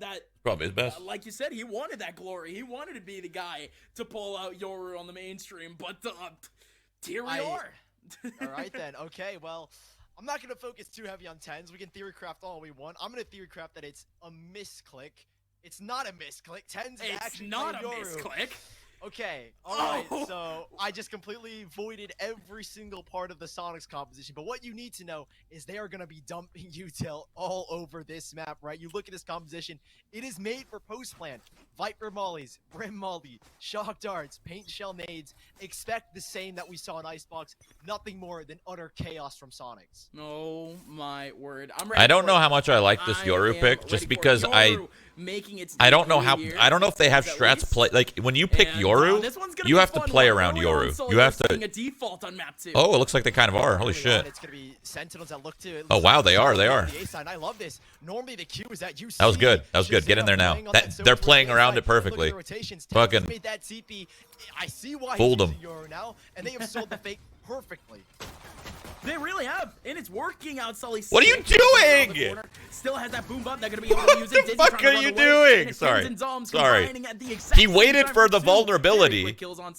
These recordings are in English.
that Probably his best. like you said, he wanted that glory. He wanted to be the guy to pull out Yoru on the mainstream, but here we are. All right then. Okay, well, I'm not gonna focus too heavy on tens. We can theory craft all we want. I'm gonna theory craft that it's a misclick. It's not a misclick. Tens is actually not a Yoru. misclick. Okay, alright, so I just completely voided every single part of the Sonics composition, but what you need to know is they are going to be dumping util all over this map, right? You look at this composition, it is made for post-plant. Viper mollies, Brim molly, shock darts, paint shell nades. Expect the same that we saw in Icebox, nothing more than utter chaos from Sonics. Oh my word. I'm ready. I don't know how much I like this Yoru pick, just because I don't know how, I don't know if they have strats play, like, when you pick Yoru, you have to play around Yoru. You have to, a default on map 2. oh, it looks like they kind of are, holy shit. It's gonna be Sentinels that look to, Oh wow, they are, they are. I love this. Normally the cue is that you That was good, that was good, get in there now. They're playing around it perfectly. Fucking I see why fooled them now, and they have sold the fake perfectly. They really have, and it's working out. Sully. What are you doing? Still has that boom button. They're gonna be able to use it. What the fuck are you doing? Sorry. He waited for the vulnerability,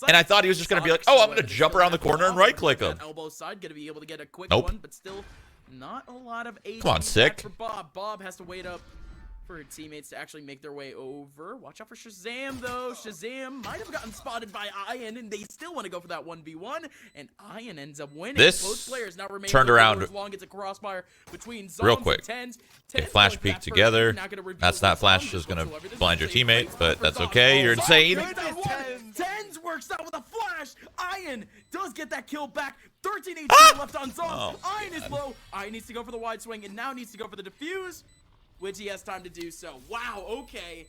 and I thought he was just gonna be like, "Oh, I'm gonna jump around the corner and right click him." Elbow side, gonna be able to get a quick Nope. one, but still not a lot of HP. Come on, sick. For Bob. Bob has to wait up for her teammates to actually make their way over. Watch out for Shazam, though. Shazam might have gotten spotted by Ian, and they still want to go for that 1v1, and Ian ends up winning. This Both players now remain turned around as long as it's a crossfire between real quick. Tens. They flash peek together. That's not flash, just gonna blind your teammate, but that's okay. You're insane. Tens works out with a flash. Ian does get that kill back. 13 HP left on Zombs. Ian is low. Ian needs to go for the wide swing, and now needs to go for the defuse, which he has time to do so. Wow, okay.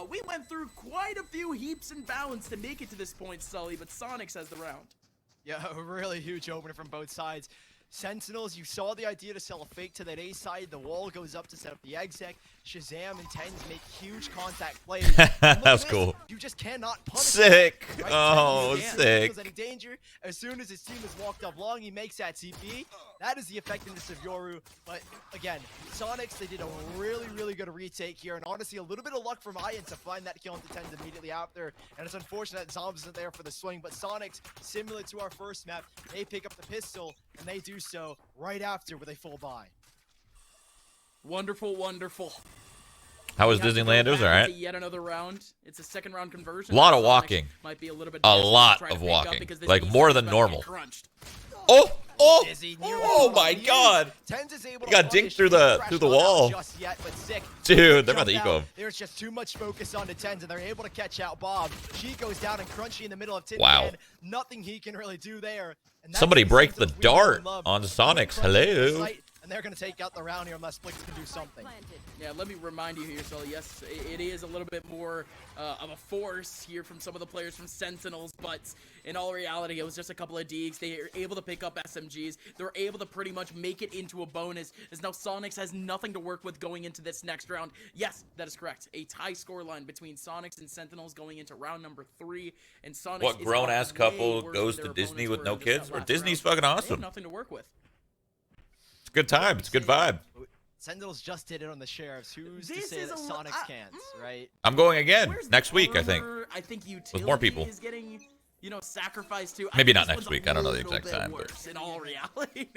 We went through quite a few heaps and bounds to make it to this point, Sully, but Sonics has the round. Yeah, a really huge opener from both sides. Sentinels, you saw the idea to sell a fake to that A side. The wall goes up to set up the exec. Shazam and Tens make huge contact plays. That was cool. You just cannot punish sick. Right? Oh, sick. Any danger. As soon as his team has walked up long, he makes that TP. That is the effectiveness of Yoru. But again, Sonics, they did a really, really good retake here. And honestly, a little bit of luck from Ian to find that kill into Tens immediately after. And it's unfortunate that Zombs isn't there for the swing. But Sonics, similar to our first map, they pick up the pistol, and they do so right after with a full buy. Wonderful, wonderful. How was Disneyland? It was alright. Yet another round. It's a second round conversion. A lot of walking. Might be a little bit. A lot of walking. Like more than normal. Oh! Oh! Oh my God! He got dinked through the wall. Dude, they're about to eco him. There's just too much focus on the Tens, and they're able to catch out Bob. She goes down, and Crunchy in the middle of Tin Can. Nothing he can really do there. Somebody break the dart on Sonics. Hello. And they're going to take out the round here unless Blix can do something. Yeah, let me remind you here, so yes, it is a little bit more of a force here from some of the players from Sentinels, but in all reality, it was just a couple of deeks. They were able to pick up SMGs. They were able to pretty much make it into a bonus, as now Sonics has nothing to work with going into this next round. Yes, that is correct. A tie score line between Sonics and Sentinels going into round number 3, and Sonics What grown-ass couple goes to Disney with no kids? Or Disney's fucking awesome. Nothing to work with. Good time. It's a good vibe. Sentinels just did it on the Sheriffs. Who's to say that Sonics can't, right? I'm going again next week, I think. I think with more people. Is getting, you know, sacrificed to. Maybe not next week. I don't know the exact time, but in all reality,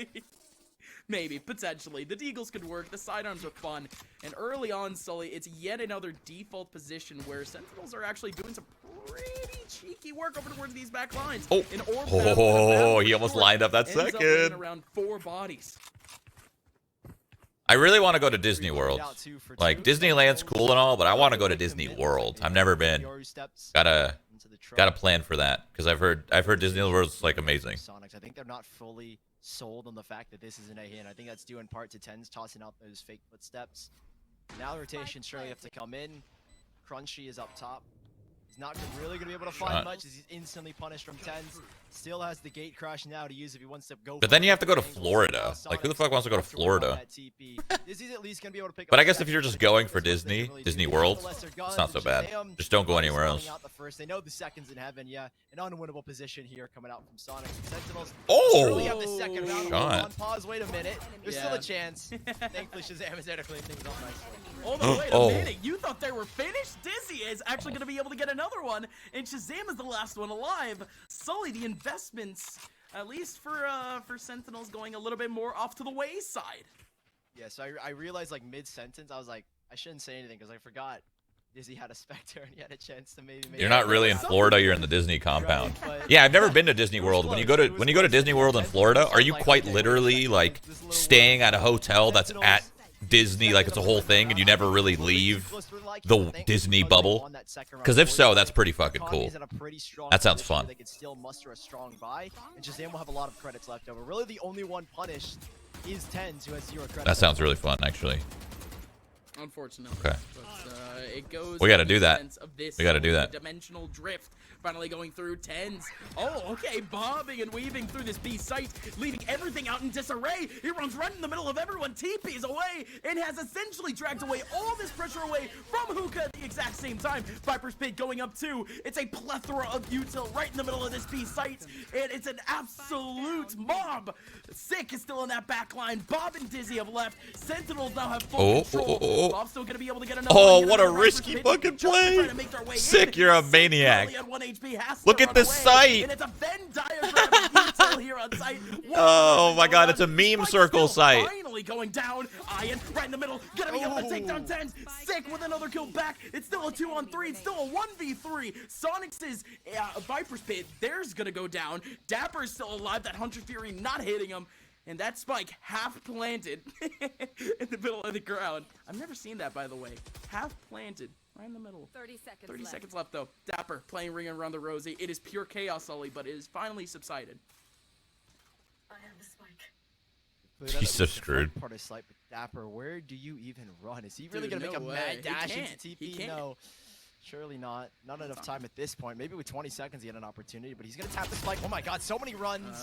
maybe potentially the Deagles could work. The sidearms are fun, and early on, Sully, it's yet another default position where Sentinels are actually doing some pretty cheeky work over towards these back lines. Oh, he almost lined up that second. Around 4 bodies. I really want to go to Disney World. Like, Disneyland's cool and all, but I want to go to Disney World. I've never been. Gotta plan for that, because I've heard Disney World's like amazing. Sonics, I think they're not fully sold on the fact that this isn't a hit. I think that's due in part to Tens tossing out those fake footsteps. Now the rotation surely have to come in. Crunchy is up top. He's not really going to be able to find much as he's instantly punished from tens. Still has the gate crash now to use if he wants to go. But then you have to go to Florida. Like, who the fuck wants to go to Florida? Dizzy's at least going to be able to pick But up I guess if you're just going for Disney World, it's not so bad. Just don't go anywhere else. They know the seconds in heaven, yeah. An unwinnable position here coming out from Sonic. Sentinels Oh! have the second round Shot. on pause. Wait a minute. There's still a chance. Thankfully, Shazam is there to clean things up nicely. Hold on, wait a minute. You thought they were finished? Dizzy is actually going to be able to get another one, and Shazam is the last one alive. Sully, the investments, at least for Sentinels, going a little bit more off to the wayside. Yeah, so I realized, like, mid-sentence, I was like, I shouldn't say anything because I forgot Dizzy had a Spectre and he had a chance to maybe You're not really in Florida, you're in the Disney compound. Yeah, I've never been to Disney World. When you go to Disney World in Florida, are you quite literally like staying at a hotel that's at Disney, like it's a whole thing, and you never really leave the Disney bubble? Because if so, that's pretty fucking cool. That sounds fun. They could still muster a strong buy, and Shazam will have a lot of credits left over. Really, the only one punished is Tens, who has 0 credits. That sounds really fun, actually. Unfortunately. Okay. But, it goes We got to do that. We got to do that. Dimensional drift. Finally going through tens. Oh, okay. Bobbing and weaving through this B site, leaving everything out in disarray. He runs right in the middle of everyone. TP's away and has essentially dragged away all this pressure away from Hookah at the exact same time. Viper's Pit going up too. It's a plethora of util right in the middle of this B site, and it's an absolute mob. Sick is still in that back line. Bob and Dizzy have left. Sentinels now have full control. Bob's still gonna be able to get another. Oh, what a risky fucking play. Sick, you're a maniac. Look at this site. And it's a Venn diagram of detail here on site. Oh my god, it's a meme circle site. Finally going down. Ian right in the middle. Gonna be able to take down Tens. Sick with another kill back. It's still a 2-on-3. It's still a 1v3. Soniqs' Viper's Pit, theirs gonna go down. Dapper is still alive. That Hunter Fury not hitting him. And that spike half planted in the middle of the ground. I've never seen that, by the way. Half planted. Right in the middle. 30 seconds 30 left. seconds left, though. Dapper playing Ring Around the Rosie. It is pure chaos, Sully, but it is finally subsided. I have the spike. He's so screwed. Part of Slight, but Dapper, where do you even run? Is he really Dude, going to no make a way. mad He dash can't. into He TP? can't. No. Surely not. Not enough time at this point. Maybe with 20 seconds he had an opportunity, but he's going to tap the spike. Oh my god, so many runs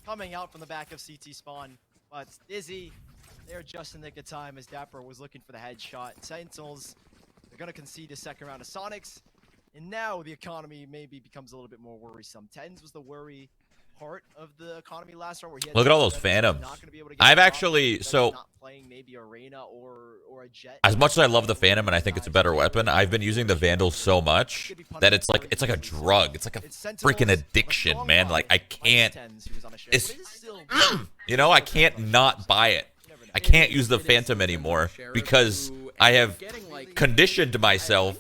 coming out from the back of CT spawn. But Dizzy, they're just in the nick of time as Dapper was looking for the headshot. Sentinels, they're going to concede a second round of Soniqs. And now the economy maybe becomes a little bit more worrisome. Tens was the worry part of the economy last round where he had Look at all those not Phantoms. gonna be able to get I've the top, actually, because so he's not playing maybe Arena or a Jet. as much as I love the Phantom and I think it's a better weapon, I've been using the Vandal so much that it's like a drug. It's like a freaking addiction, man. Like I can't, it's, you know, I can't not buy it. I can't use the Phantom anymore because I have conditioned myself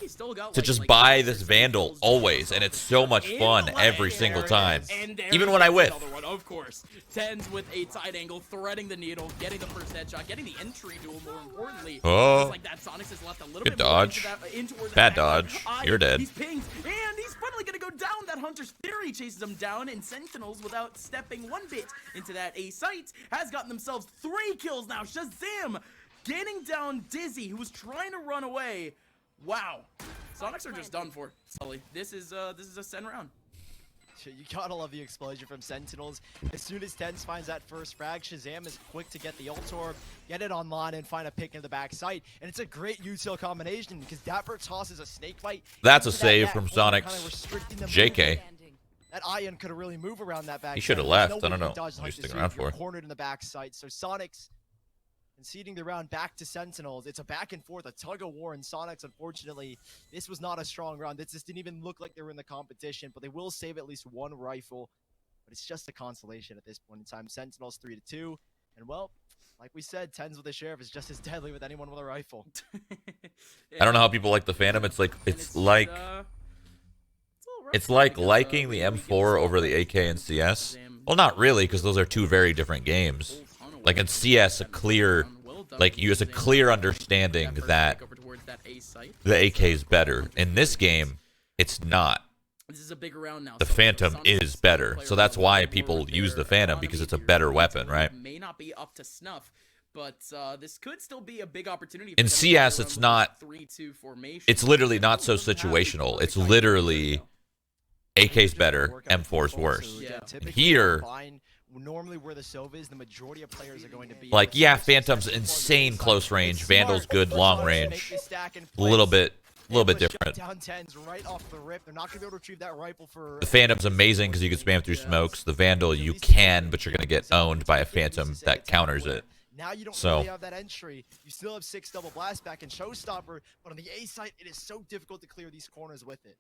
to just buy this Vandal always, and it's so much fun every single time, even when I whiff. Of course, Tens with a side angle, threading the needle, getting the first headshot, getting the entry duel. More importantly, oh, like that, Soniqs has left a little good bit dodge. Bad dodge. You're dead. He's pinged, and he's finally gonna go down. That Hunter's Fury chases him down, and Sentinels, without stepping one bit into that A site, has gotten themselves 3 kills now. Shazam getting down Dizzy, who was trying to run away. Wow, Soniqs are just done for, Sully. This is a send round. You gotta love the explosion from Sentinels. As soon as Tens finds that first frag, Shazam is quick to get the ult orb, get it online, and find a pick into the back site. And it's a great util combination because Dapper tosses a snake bite. That's a save from Soniqs. JK. That Ion could have really moved around that back. He should have left. I don't know what he's sticking around for. Cornered in the back site. So Soniqs conceding the round back to Sentinels. It's a back and forth, a tug of war, and Soniqs, unfortunately, this was not a strong round. This just didn't even look like they were in the competition, but they will save at least one rifle. But it's just a consolation at this point in time. Sentinels 3-2. And well, like we said, Tens with a Sheriff is just as deadly with anyone with a rifle. I don't know how people like the Phantom. It's like it's like liking the M4 over the AK in CS. Well, not really, because those are two very different games. Like in CS, a clear understanding that the AK is better. In this game, it's not. This is a bigger round now. The Phantom is better, so that's why people use the Phantom, because it's a better weapon, right? May not be up to snuff, But this could still be a big opportunity. In CS, it's not. 3-2 formation. It's literally not so situational. It's literally AK's better, M4's worse. Yeah. And here, normally where the Sova is, the majority of players are going to be like, yeah, Phantom's insane close range. Vandal's good long range. A little bit different. Down tens right off the rip. They're not gonna be able to retrieve that rifle for. The Phantom's amazing because you can spam through smokes. The Vandal, you can, but you're gonna get owned by a Phantom that counters it. Now you don't So really have that entry. You still have 6 double blast back and Showstopper, but on the A side, it is so difficult to clear these corners with it.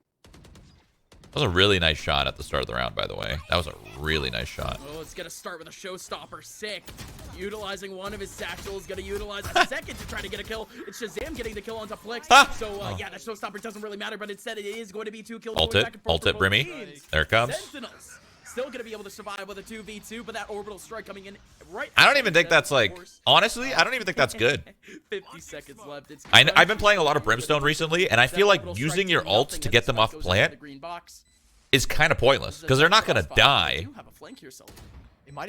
That was a really nice shot at the start of the round, by the way. That was a really nice shot. Oh, it's going to start with a Showstopper. Sick. Utilizing one of his satchels. Going to utilize a second to try to get a kill. It's Shazam getting the kill onto Flix. So, yeah, that Showstopper doesn't really matter, but instead it is going to be 2 kills. Ult it, Brimmy. There it comes. Sentinels still going to be able to survive with a 2v2, but that orbital strike coming in right. I don't even think that's, like, honestly, I don't even think that's good. 50 seconds left. It's I've been playing a lot of Brimstone recently, and I feel like using your ult to get them off plant is kind of pointless, because they're not going to die.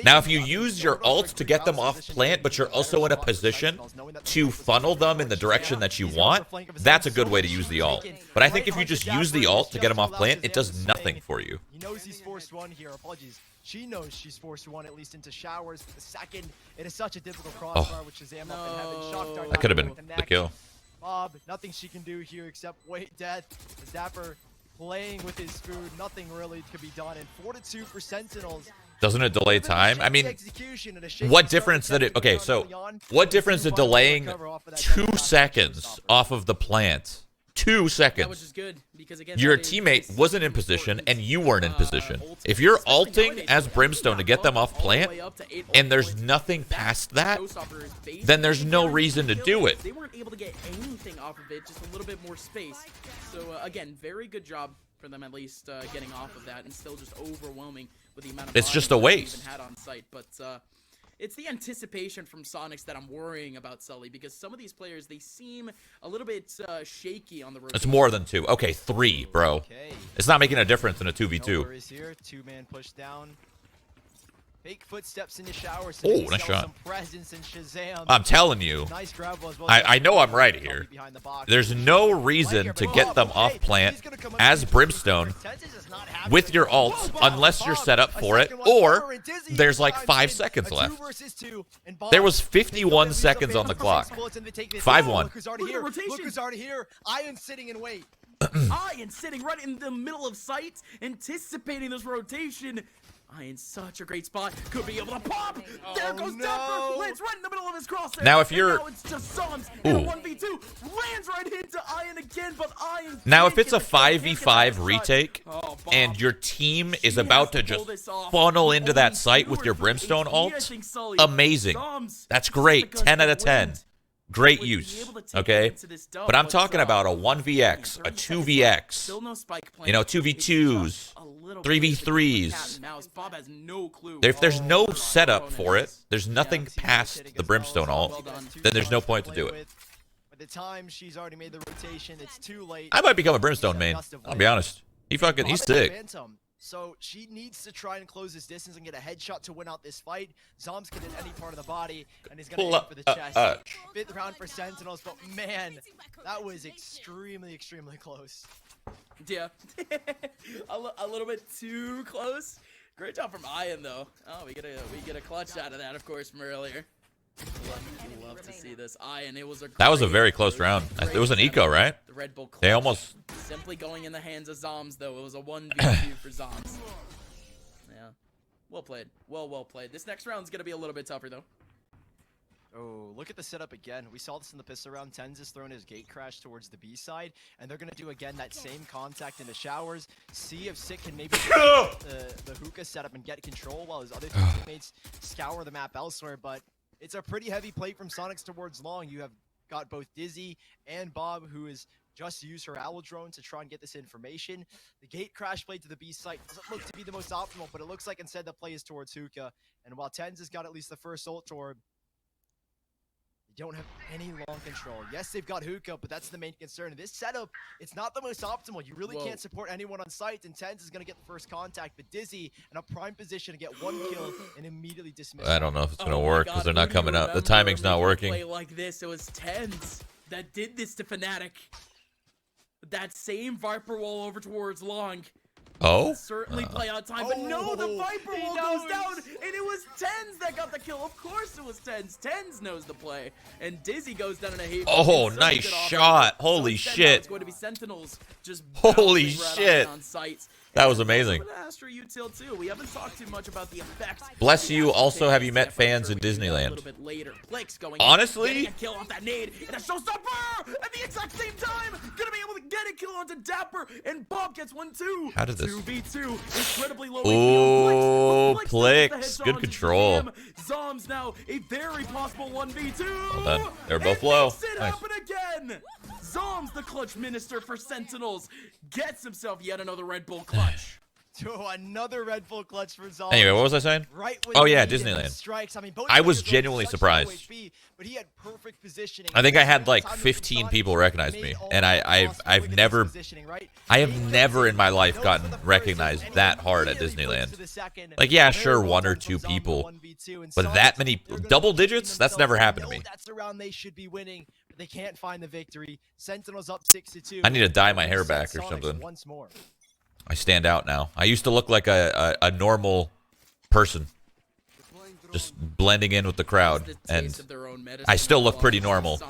Now, if you use your ult to get them off plant, but you're also in a position to funnel them in the direction that you want, that's a good way to use the ult. But I think if you just use the ult to get them off plant, it does nothing for you. He knows he's forced one here. Apologies. She knows she's forced one, at least into showers. The second, it is such a difficult crossfire with Shazam up in heaven. Shock dart. That could have been the kill. Bob, nothing she can do here except wait death. Zapper playing with his food. Nothing really could be done. And 4-2 for Sentinels. Doesn't it delay time? I mean, what difference did it... Okay, so what difference did delaying 2 seconds off of the plant? 2 seconds. Which is good, because again, your teammate wasn't in position, and you weren't in position. If you're ulting as Brimstone to get them off plant, and there's nothing past that, then there's no reason to do it. They weren't able to get anything off of it, just a little bit more space. So, again, very good job for them at least getting off of that, and still just overwhelming with the amount of it's just a waste. Had on site. But it's the anticipation from Soniqs that I'm worrying about, Sully, because some of these players, they seem a little bit shaky on the road. It's more than 2. Okay, 3, bro. It's not making a difference in a 2v2. No worries here. 2-man push down. Fake footsteps in the shower. So oh, nice shot. Some presence in Shazam. I'm telling you. Nice gravel as well. I know I'm right here. There's no reason to get them off plant as Brimstone with your ult unless you're set up for it, or there's like 5 seconds left. There was 51 seconds on the clock. 5-1. Look who's already here. Ian sitting in wait. Ian sitting right in the middle of sight, anticipating this rotation. Ian's such a great spot. Could be able to pop. There goes Dapper. Lands right in the middle of his crosshair. Now, if you're... Now it's just Zoms in a 1v2. Lands right into Ian again, but Ian... Now, if it's a 5v5 retake, and your team is about to just funnel into that site with your Brimstone ult, amazing. That's great. 10 out of 10. Great use, okay? But I'm talking about a 1vx, a 2vx, you know, 2v2s, 3v3s. If there's no setup for it, there's nothing past the Brimstone ult, then there's no point to do it. By the time she's already made the rotation, it's too late. I might become a Brimstone main, I'll be honest. He's sick. So she needs to try and close this distance and get a headshot to win out this fight. Zoms can hit any part of the body, and he's going to aim for the chest. 5th round for Sentinels, but man, that was extremely, extremely close. Yeah, a little bit too close. Great job from Ian, though. Oh, we get a clutch out of that, of course, from earlier. Love to see this. Ian, it was a that was a very close round. It was an eco, right? The Red Bull they almost simply going in the hands of Zoms, though. It was a 1v2 for Zoms. Yeah, well played. Well played. This next round's gonna be a little bit tougher, though. Oh, look at the setup again. We saw this in the pistol round. Tens is throwing his gate crash towards the B side, and they're going to do again that same contact in the showers. See if Sick can maybe get the hookah setup and get control while his other teammates scour the map elsewhere. But it's a pretty heavy plate from Soniqs towards long. You have got both Dizzy and Bob, who is just used her owl drone to try and get this information. The gate crash play to the B site doesn't look to be the most optimal, but it looks like instead the play is towards hookah. And while Tens has got at least the first ult orb, don't have any long control. Yes, they've got hookah, but that's the main concern. In this setup, it's not the most optimal. You really can't support anyone on site, and Tens is going to get the first contact, but Dizzy in a prime position to get 1 kill and immediately dismiss. I don't know if it's gonna Oh my work God, because they're who not do you coming up. The remember timing's not making a working. play like this, it was Tens that did this to Fnatic. That same Viper wall over towards Long. Oh? Certainly play out time, but no, the Viper he wall knows. goes down, and it was Tens that got the kill. Of course it was Tens. Tens knows the play, and Dizzy goes down in a hate. Oh, nice shot. Holy shit. It's going to be Sentinels just Holy bouncing right shit. on sight. That was And amazing. also an Astra util too. We haven't talked too much about the effects. Bless of the you. Astra Also, pick. have you met I'm fans sure in we can do that Disneyland? A little bit later. Blix going in, Honestly? getting a kill off that nade, and a showstopper at the exact same time. Gonna be able to get a kill onto Dapper, and Bob gets 1-2. How did this- 2v2, incredibly low. Oh, HP on Plix. Plix. Good control. Zom's now a very possible 1v2. Well done. They're both And low. makes it Nice. happen again. Zom's the clutch minister for Sentinels. Gets himself yet another Red Bull clutch. To another Red Bull clutch for Zom. Anyway, what was I saying? Right when Oh, he yeah, needed Disneyland. Strikes. I mean, both I was players were genuinely such low surprised. HP, but he had perfect positioning. I think I had At the like time that 15 Sonic people recognize made me, all and that I've possible. Look at this never, positioning, right? I have He never in my knows life for gotten the first recognized and that hard at immediately flips Disneyland. to the second. Like, yeah, Very sure, well one or done from two Zom people, 1v2, and but Sonics, that many they're gonna double be keeping digits? That's themselves- never they happened to know me. That's around they should be winning, but they can't find the victory. Sentinels up 6-2. I need to dye my hair Reset back or Sonics something. Once more. I stand out now. I used to look like a normal person, just blending in with the crowd, and I still look pretty normal,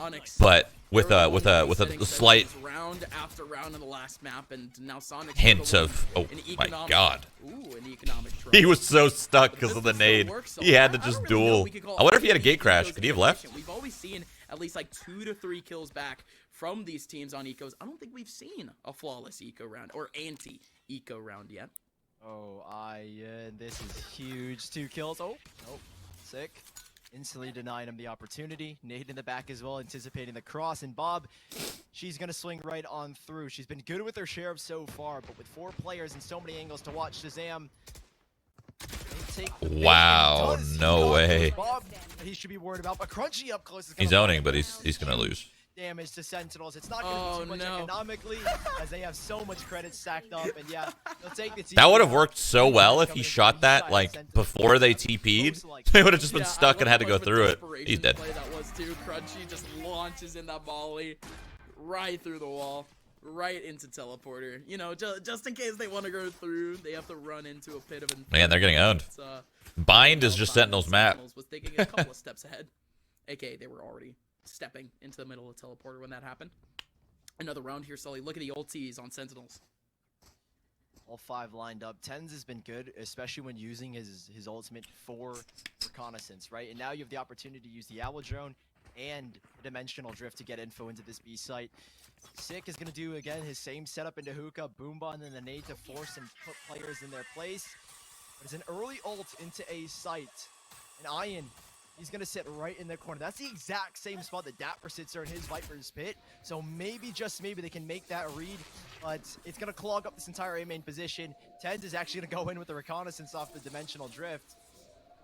but with a slight round after round in the last map, and now Sonic hint of, oh my god. He was so stuck because of the nade. He had to just duel. I wonder if he had a gate crash. Could he have left? We've always seen at least like 2 to 3 kills back from these teams on ecos. I don't think we've seen a flawless eco round or anti-eco round yet. Oh, this is huge. 2 kills. Oh, sick. Instantly denying him the opportunity. Nade in the back as well, anticipating the cross. And Bob, she's going to swing right on through. She's been good with her sheriff so far, but with 4 players and so many angles to watch, Shazam. Wow, no way. Bob, he should be worried about, but Crunchy up close is He's owning, but he's gonna lose. Damage to Sentinels. It's not going to be too much economically, as they have so much credit stacked up, and yeah, they'll take the That would have worked so well if he shot that like before they TP'd. They would have just been stuck and had to go through it. He's dead. That was too. Crunchy just launches in that volley right through the wall, right into teleporter. You know, just in case they want to go through, they have to run into a pit of inferno. Man, they're getting owned. Bind is just Sentinel's map. Was thinking a couple of steps ahead. AKA, they were already stepping into the middle of teleporter when that happened. Another round here, Sully. Look at the ultis on Sentinels. All 5 lined up. Tens has been good, especially when using his ultimate for reconnaissance, right? And now you have the opportunity to use the Owl Drone and the Dimensional Drift to get info into this B site. Sick is going to do, again, his same setup into Hookah, Boomba, and then the nade to force and put players in their place. But it's an early ult into A site. And Ian, he's going to sit right in the corner. That's the exact same spot that Dapper sits there in his Viper's pit. So maybe, just maybe, they can make that read. But it's going to clog up this entire A main position. Tens is actually going to go in with the reconnaissance off the Dimensional Drift.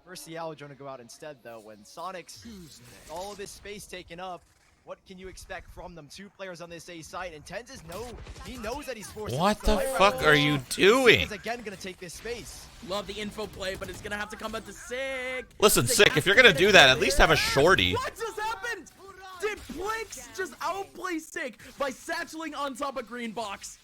First, the Owl Drone to go out instead, though. When Soniqs, all of this space taken up, what can you expect from them? 2 players on this A site, and Tens is he knows that he's forced. What the fuck are you doing? He's again going to take this space. Love the info play, but it's going to have to come back to Sick. Listen, Sick, if you're gonna do that, at least have a shorty. What just happened? Did Plix just outplay Sick by satcheling on top of green box?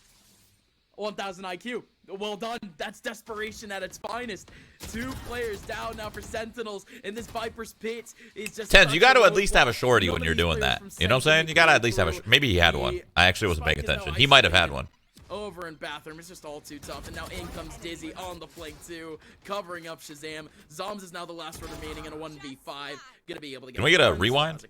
1000 IQ. Well done. That's desperation at its finest. 2 players down now for Sentinels, and this Viper's pit is just... Tens, you got to at least have a shorty when you're doing that. You know what I'm saying? You got to at least have a... Maybe he had one. I actually wasn't paying attention. He might have had one. Over in bathroom, it's just all too tough, and now in comes Dizzy on the flank too, covering up Shazam. Zoms is now the last one remaining in a 1v5. Gonna be able to get. Can we get a rewind?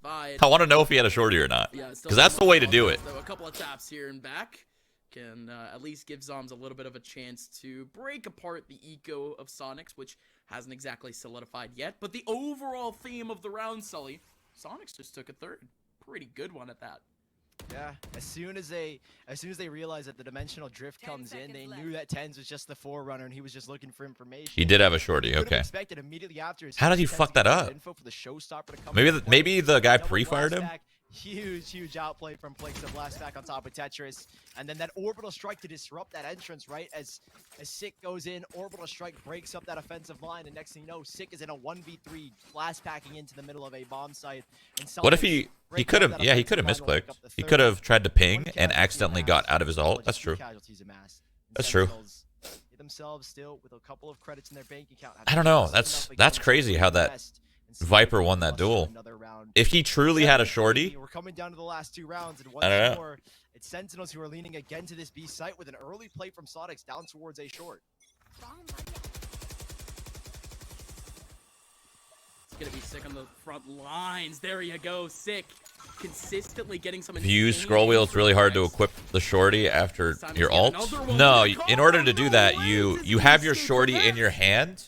I want to know if he had a shorty or not, because that's the way to do it. So a couple of taps here and back can at least give Zoms a little bit of a chance to break apart the eco of Soniqs, which hasn't exactly solidified yet. But the overall theme of the round, Sully, Soniqs just took a third. Pretty good one at that. Yeah, as soon as they realized that the dimensional drift comes in, they knew that Tens was just the forerunner and he was just looking for information. He did have a shorty. You could've Okay. expected immediately after. How did he fuck that up? Info for the showstopper to come Maybe the guy double pre-fired him. blast back. Huge outplay from Plix to blast back on top of Tetris, and then that orbital strike to disrupt that entrance. Right as Sick goes in, orbital strike breaks up that offensive line, and next thing you know, Sick is in a 1v3 blast packing into the middle of a bomb site. And What if he could have? Yeah, he could have misclicked. He could have tried to ping and accidentally got out of his ult. That's true. That's true. Themselves still with a couple of credits in their bank account. I don't know. That's crazy how that Viper won that duel. If he truly had a shorty, we're coming down to the last 2 rounds, and I don't know. more, it's Sentinels who are leaning again to this B site with an early play from Soniqs down towards a short. It's gonna be Sick on the front lines. There you go, Sick. Consistently getting some. if you use scroll wheel, it's really hard to equip the shorty after your ult. No, in order to do that, you have your shorty in your hand.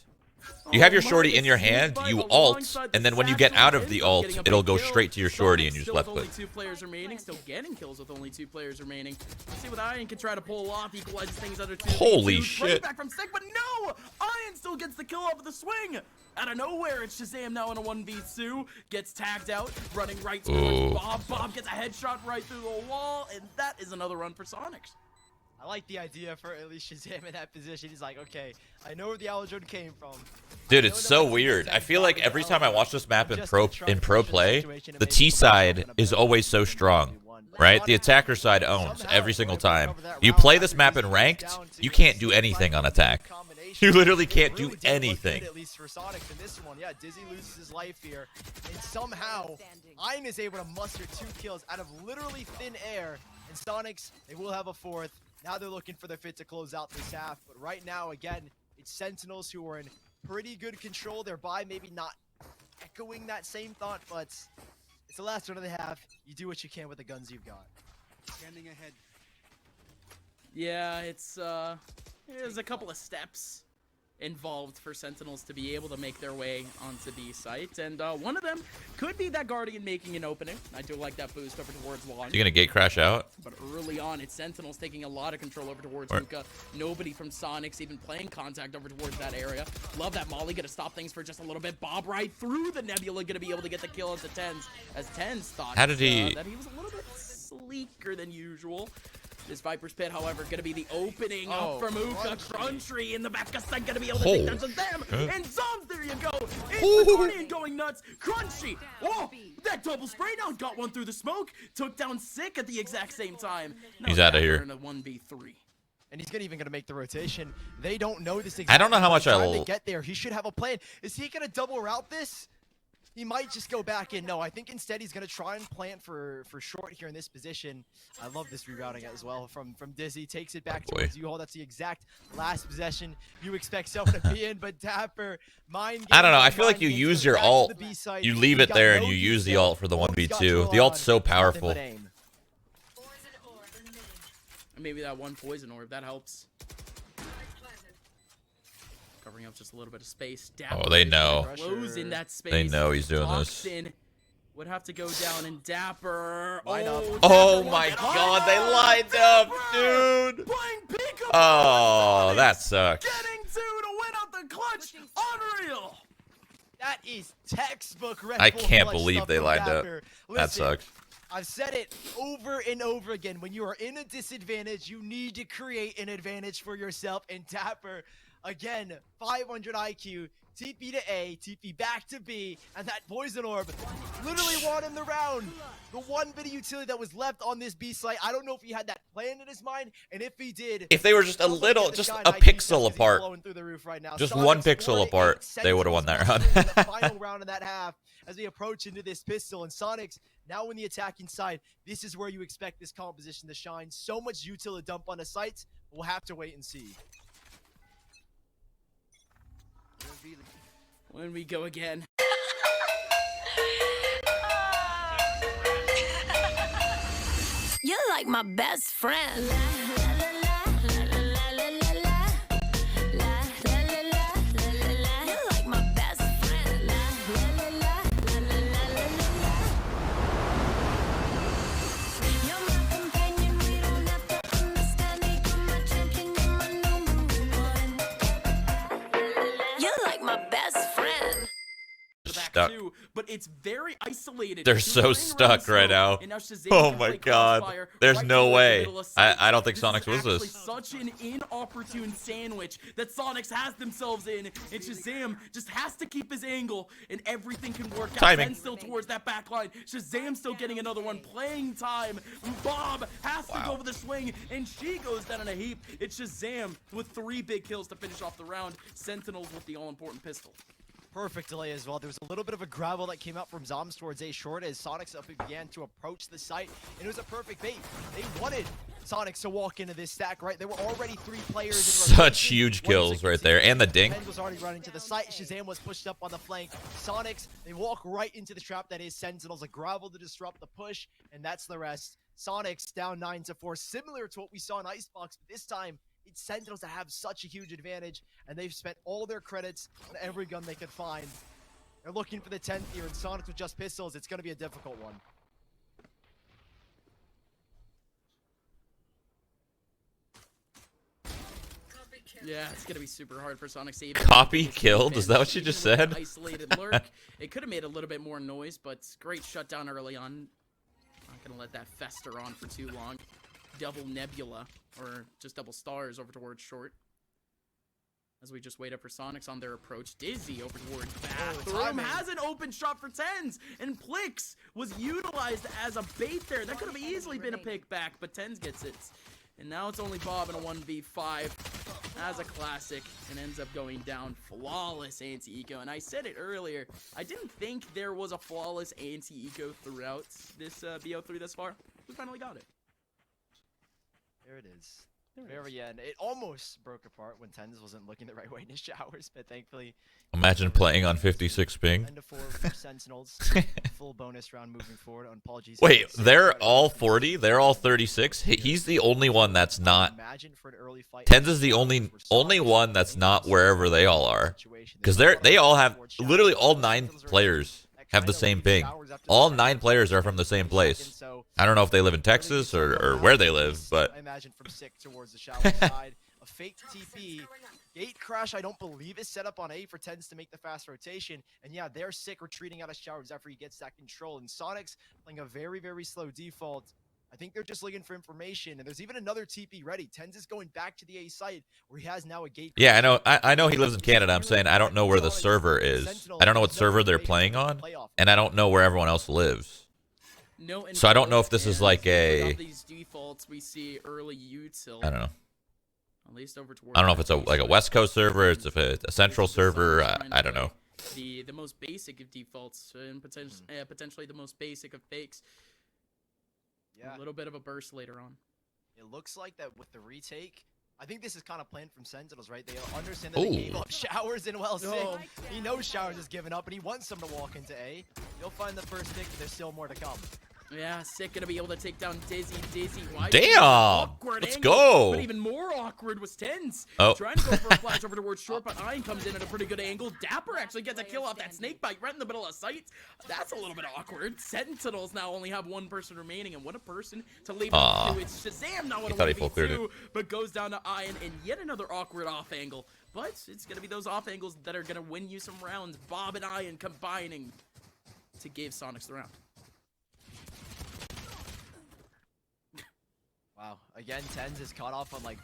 You have your shorty in your hand, you ult, and then when you get out of the ult, it'll go straight to your shorty and you just left click. Only 2 players remaining, still getting kills with only 2 players remaining. Let's see what Iron can try to pull off, equalizes things under 2. Holy Right shit. back from Sick, but no! Iron still gets the kill off of the swing! Out of nowhere, it's Shazam now in a 1v2, gets tagged out, running right towards Bob. Bob gets a headshot right through the wall, and that is another run for Soniqs. I like the idea for at least Shazam in that position. He's like, okay, I know where the Allo drone came from. Dude, it's so weird. I feel like every time I watch this map in pro play, the T side is always so strong, right? The attacker side owns every single time. You play this map in ranked, you can't do anything on attack. You literally can't do anything. At least for Soniqs in this one, yeah, Dizzy loses his life here, and somehow Iron is able to muster 2 kills out of literally thin air. And Soniqs, they will have a 4th. Now they're looking for their fit to close out this half, but right now, again, it's Sentinels who are in pretty good control. They're by maybe not echoing that same thought, but it's the last one of the half. You do what you can with the guns you've got. Standing ahead. Yeah, it's there's a couple of steps involved for Sentinels to be able to make their way onto B site, and one of them could be that Guardian making an opening. I do like that boost over towards launch. Is he gonna gate crash out? But early on, it's Sentinels taking a lot of control over towards Luka. Nobody from Soniqs even playing contact over towards that area. Love that Molly, gonna stop things for just a little bit. Bob right through the Nebula, gonna be able to get the kill into Tens, as Tens thought How did he... that he was a little bit sleeker than usual. This Viper's Pit, however, going to be the opening up from Uka. Crunchy in the back of second, going to be able to take down Shazam. And Zombs, there you go. It's the Guardian going nuts. Crunchy. Oh, that double spray down got one through the smoke. Took down Sick at the exact same time. No, he's out of here. In a 1v3. And he's even going to make the rotation. They don't know this exactly. I don't know how much I'll get there. He should have a plan. Is he going to double route this? He might just go back in. No, I think instead he's going to try and plant for short here in this position. I love this rerouting as well from Dizzy. Takes it back towards U-Haul. That's the exact last possession you expect someone to be in. But Dapper, mind I don't know. I feel like you use your ult. You leave it there and you use the ult for the 1v2. The ult's so powerful. Maybe that one poison orb, that helps. Covering up just a little bit of space. Oh, they know. Closing that space. They know he's doing this. Would have to go down and Dapper. Oh my God, they lined up, dude. Oh, that sucks. Getting 2 to win out the clutch. Unreal. That is textbook. I can't believe they lined up. That sucks. I've said it over and over again. When you are in a disadvantage, you need to create an advantage for yourself. And Dapper, again, 500 IQ, TP to A, TP back to B, and that poison orb literally won him the round. The one bit of utility that was left on this B site, I don't know if he had that plan in his mind, and if he did, if they were just a little, just a pixel apart, just one pixel apart, they would have won that round. The final round of that half as we approach into this pistol, and Soniqs now in the attacking side. This is where you expect this composition to shine. So much utility dump on the sites. We'll have to wait and see. When we go again. You're like my best friend. You're best friend. the back Stuck. too, but it's very isolated. They're He's so running stuck around right now. and Shazam Oh can my play god. Crossfire There's right no towards the way. middle of sight. I don't think This Soniqs was actually this. such an inopportune sandwich that Soniqs has themselves in, and Shazam just has to keep his angle, and everything can work out. Timing. Ten still towards that back line. Shazam still getting another one, playing time. Bob has to go for the swing, and she goes down in a heap. It's Shazam with 3 big kills to finish off the round. Sentinels with the all-important pistol. Perfect delay as well. There was a little bit of a gravel that came out from Zoms towards SHROUD as Soniqs began to approach the site, and it was a perfect bait. They wanted Soniqs to walk into this stack, right? There were already 3 players in Such rotation. huge Once kills it right there, and the dink. Ken was already running to the site. Shazam was pushed up on the flank. Soniqs, they walk right into the trap that is Sentinels. A gravel to disrupt the push, and that's the rest. Soniqs down 9-4, similar to what we saw in Icebox, but this time it's Sentinels that have such a huge advantage, and they've spent all their credits on every gun they could find. They're looking for the 10th here, and Soniqs with just pistols, it's going to be a difficult one. Yeah, it's gonna be super hard for Soniqs. Even Copy killed? Is that what you just even with said? an isolated lurk, it could have made a little bit more noise, but great shutdown early on. Not gonna let that fester on for too long. Double Nebula, or just double stars over towards short. As we just wait up for Soniqs on their approach. Dizzy over towards bathroom. timing. Has an open shot for Tens. And Plix was utilized as a bait there. That could have easily been a pick back, but Tens gets it. And now it's only Bob in a 1v5 as a classic, and ends up going down. Flawless anti-eco. And I said it earlier, I didn't think there was a flawless anti-eco throughout this BO3 thus far. We finally got it. There it is. Very end. It almost broke apart when Tens wasn't looking the right way in his showers, but thankfully. Imagine playing on 56 ping. 10-4 for Sentinels. Full bonus round moving forward. Apologies. Wait, they're all 40? They're all 36? He's the only one that's not. Imagine for an early fight. Tens is the only one that's not wherever they all are. Because they all have, literally all 9 players have the same ping. All 9 players are from the same place. I don't know if they live in Texas or where they live, but I imagine from sick towards the shower side. A fake TP. Gate crash, I don't believe, is set up on A for Tens to make the fast rotation. And yeah, they're sick retreating out of showers after he gets that control. And Soniqs playing a very, very slow default. I think they're just looking for information. And there's even another TP ready. Tens is going back to the A site where he has now a gate. yeah, I know. I know he lives in Canada. I'm saying I don't know where the server is. I don't know what server they're playing on, and I don't know where everyone else lives. No, So I don't know if this is like a. these defaults we see early util. I don't know. At least over towards I don't know if it's like a West Coast server, it's a central server. I don't know. The most basic of defaults and potentially the most basic of fakes. Yeah. A little bit of a burst later on. It looks like that with the retake. I think this is kind of planned from Sentinels, right? They understand that they gave up Showers in well sick. He knows Showers is giving up, and he wants them to walk into A. He'll find the first pick, but there's still more to come. Yeah, Sick gonna be able to take down Dizzy. Why? Damn! Awkward Let's angle, go! But even more awkward was Tens. Oh. Trying to go for a flash over towards short, but Iron comes in at a pretty good angle. Dapper actually gets a kill off that snake bite right in the middle of sight. That's a little bit awkward. Sentinels now only have 1 person remaining, and what a person to leave it to. It's Shazam now in a 1v2, but goes down to Iron, and yet another awkward off angle. But it's gonna be those off angles that are gonna win you some rounds. Bob and Iron combining to give Soniqs the round. Wow. Again, Tens is caught off on like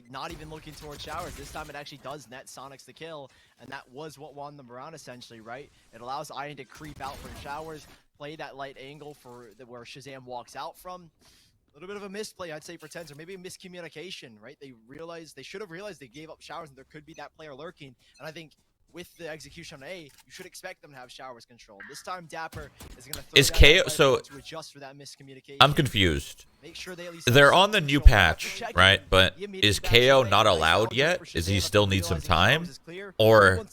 not even looking towards Showers. This time it actually does net Soniqs the kill, and that was what won them around essentially, right? It allows Iron to creep out from Showers, play that light angle for where Shazam walks out from. A little bit of a misplay, I'd say, for Tens, or maybe a miscommunication, right? They should have realized they gave up Showers, and there could be that player lurking. And I think with the execution on A, you should expect them to have Showers control. This time Dapper is going to throw KO so to adjust for that miscommunication. I'm confused. Make sure they at least They're on the new patch, right? But is KO not allowed yet? Is he still need some time? Or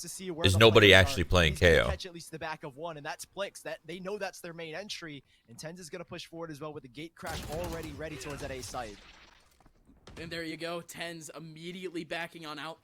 is nobody actually playing KO? Catch at least the back of one, and that's Plix. That they know that's their main entry, and Tens is going to push forward as well with the gate crash already ready towards that A site. And there you go, Tens immediately backing on out.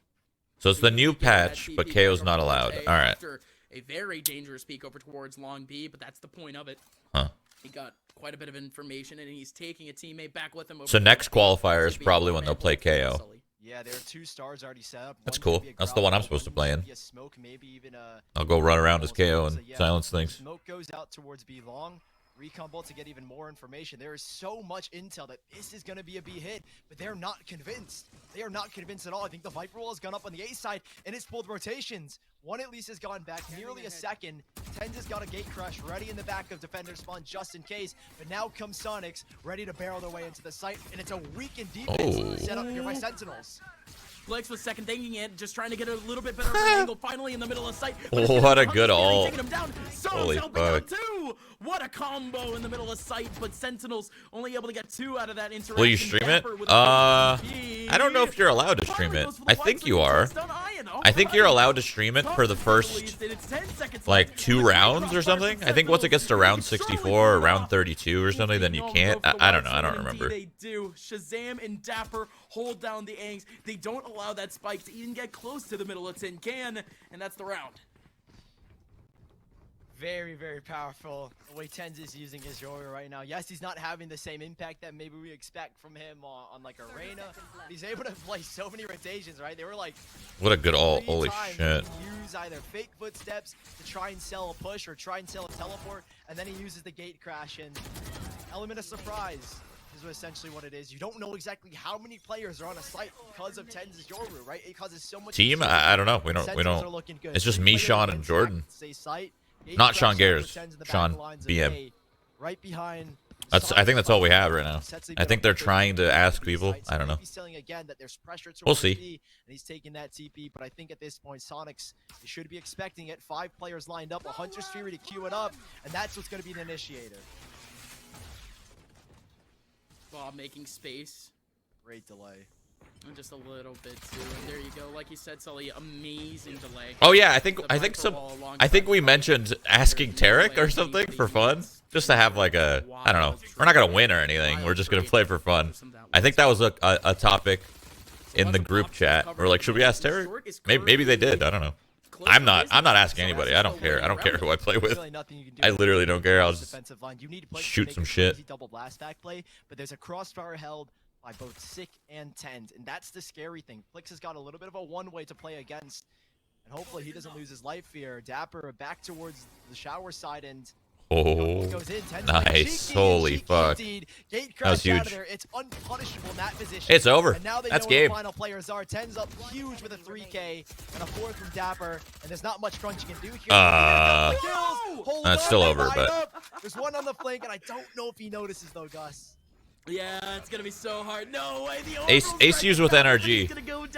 So it's the new patch, but KO's not allowed. All right. After a very dangerous peek over towards long B, but that's the point of it. Huh. He got quite a bit of information, and he's taking a teammate back with him. So next qualifier is probably when they'll play KO. Yeah, there are 2 stars already set up. That's One's cool. gonna be a That's the one I'm ground supposed to ball, play one's in. gonna be a smoke, maybe even a I'll go run around as KO and So, yeah, silence things. Smoke goes out towards B long. Recon Bolt to get even more information. There is so much intel that this is going to be a B hit, but they're not convinced. They are not convinced at all. I think the Viper wall has gone up on the A side, and it's pulled rotations. One at least has gone back nearly a second. Tens has got a gate crush ready in the back of defender spawn just in case, but now comes Soniqs ready to barrel their way into the site, and it's a weakened defense set up here by Sentinels. Flex was second thinking it, just trying to get a little bit better of an angle. Finally in the middle of sight. What a good ult. Taking him down. Holy fuck. What a combo in the middle of sight, but Sentinels only able to get 2 out of that interaction. Will you stream it? I don't know if you're allowed to stream it. I think you are. I think you're allowed to stream it for the first, like, 2 rounds or something. I think once it gets to round 64 or round 32 or something, then you can't. I don't know. I don't remember. They do. Shazam and Dapper hold down the Angs. They don't allow that spike to even get close to the middle of Tin Can, and that's the round. Very, very powerful the way Tens is using his Yoru right now. Yes, he's not having the same impact that maybe we expect from him on like Arena. But he's able to play so many rotations, right? They were like, What a good ult. 3 Holy times shit. he can use either fake footsteps to try and sell a push or try and sell a teleport, and then he uses the gate crash and element of surprise is essentially what it is. You don't know exactly how many players are on a site because of Tens' Yoru, right? It causes so much Team? I don't know. We Sentinels are don't. looking good. It's just 3 me, players Sean, on and track Jordan. to stay site. Gate Not crash Sean over Gares. Tens in the back Sean lines of BM. A, right behind. I think that's all we have right now. I think they're trying to ask people. Sites. I don't know. He's selling again that there's pressure We'll towards see. B, and he's taking that TP, but I think at this point, Soniqs, you should be expecting it. 5 players lined up, a Hunter's Fury to queue it up, and that's what's going to be the initiator. Bob making space. Great delay. And just a little bit too. And there you go. Like you said, Sully, amazing delay. Oh yeah, I think we mentioned asking Tarek or something for fun, just to have like a, I don't know. We're not gonna win or anything. We're just gonna play for fun. I think that was a topic in the group chat. We're like, should we ask Tarek? Maybe they did. I don't know. I'm not asking anybody. I don't care. I don't care who I play with. I literally don't care. I'll just shoot some shit. Double blast back play, but there's a crossfire held by both Sick and Tens, and that's the scary thing. Flix has got a little bit of a one-way to play against, and hopefully he doesn't lose his life here. Dapper back towards the shower side, and oh, goes in. Tens nice. Holy fuck. Gate That was huge. It's unpunishable in that position. It's over. And now they That's know where game. the final players are. Tens up huge with a 3K and a 4th from Dapper, and there's not much crunch you can do here. That's still over, but there's one on the flank, and I don't know if he notices though, Gus. Yeah, it's gonna be so hard. No way. Ace used with NRG,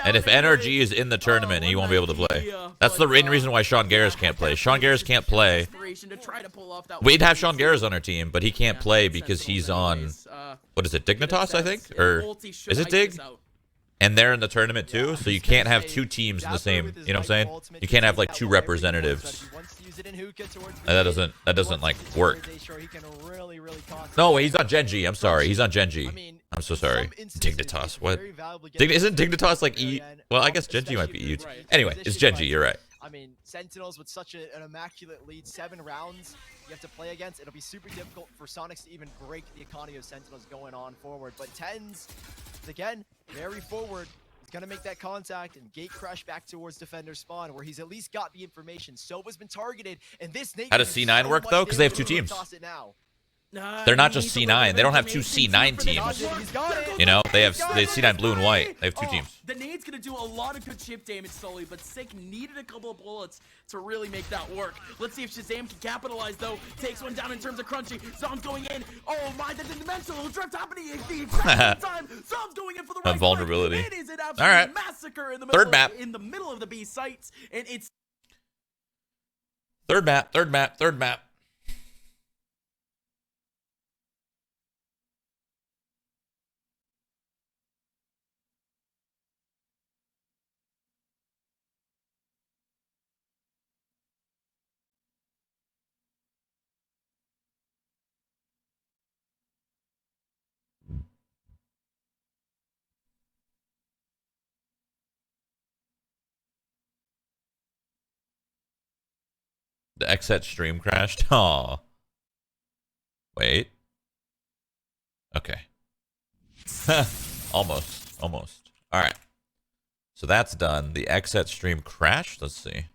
and if NRG is in the tournament, he won't be able to play. That's the main reason why Sean Gares can't play. Sean Gares can't play. We'd have Sean Gares on our team, but he can't play because he's on, what is it, Dignitas, I think? Or is it Dig? And they're in the tournament too, so you can't have 2 teams in the same, you know what I'm saying? You can't have like 2 representatives. And that doesn't like work. No, he's on Genji. I'm sorry. He's on Genji. I'm so sorry. Dignitas. What? Isn't Dignitas like E? Well, I guess Genji might be E. Anyway, it's Genji. You're right. I mean, Sentinels with such an immaculate lead, 7 rounds you have to play against. It'll be super difficult for Soniqs to even break the economy of Sentinels going on forward. But Tens, again, very forward. He's going to make that contact and gate crash back towards defender spawn, where he's at least got the information. Sova's been targeted, and this Nate. How does C9 work though? Because they have 2 teams. They're not just C9. They don't have 2 C9 teams. You know, they have C9 blue and white. They have 2 teams. The nade's gonna do a lot of good chip damage slowly, but Sick needed a couple of bullets to really make that work. Let's see if Shazam can capitalize though. Takes one down in terms of crunchy. Zom's going in. Oh my, the dimensional drift happening at the exact same time. Zom's going in for the right vulnerability. It is an absolute All right. massacre in the Third map. in the middle of the B sites, and it's Third map. The XSET stream crashed. Aw. Wait. Okay. Almost. All right. So that's done. The Xset stream crashed. Let's see.